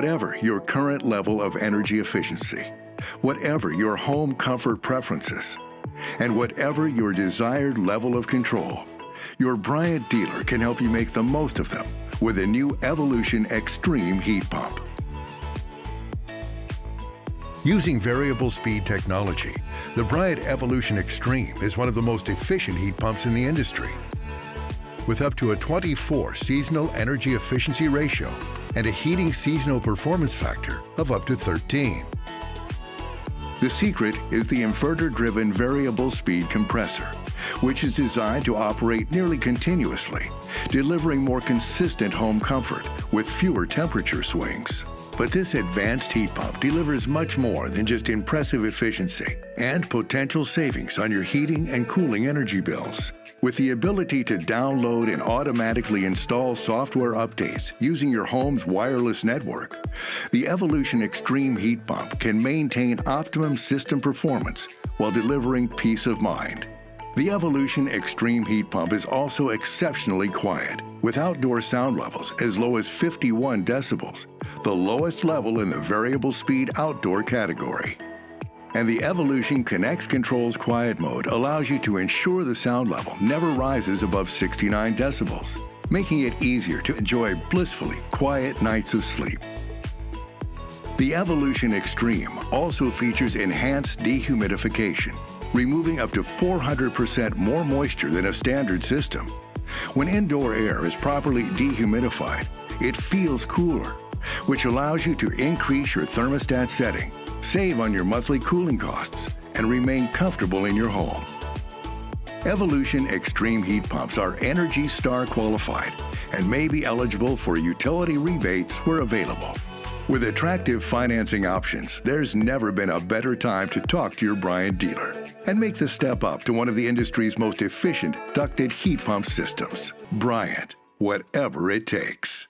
Whatever your current level of energy efficiency, whatever your home comfort preferences, and whatever your desired level of control, your Bryant dealer can help you make the most of them with a new Evolution Extreme heat pump. Using variable speed technology, the Bryant Evolution Extreme is one of the most efficient heat pumps in the industry. With up to a 24 seasonal energy efficiency ratio and a heating seasonal performance factor of up to 13. The secret is the inverter-driven variable speed compressor, which is designed to operate nearly continuously, delivering more consistent home comfort with fewer temperature swings. But this advanced heat pump delivers much more than just impressive efficiency and potential savings on your heating and cooling energy bills. With the ability to download and automatically install software updates using your home's wireless network, the Evolution Extreme heat pump can maintain optimum system performance while delivering peace of mind. The Evolution Extreme heat pump is also exceptionally quiet, with outdoor sound levels as low as 51 decibels, the lowest level in the variable speed outdoor category. And the Evolution Connects Controls Quiet Mode allows you to ensure the sound level never rises above 69 decibels, making it easier to enjoy blissfully quiet nights of sleep. The Evolution Extreme also features enhanced dehumidification, removing up to 400% more moisture than a standard system. When indoor air is properly dehumidified, it feels cooler, which allows you to increase your thermostat setting, save on your monthly cooling costs, and remain comfortable in your home. Evolution Extreme heat pumps are ENERGY STAR qualified and may be eligible for utility rebates where available. With attractive financing options, there's never been a better time to talk to your Bryant dealer and make the step up to one of the industry's most efficient ducted heat pump systems. Bryant, whatever it takes.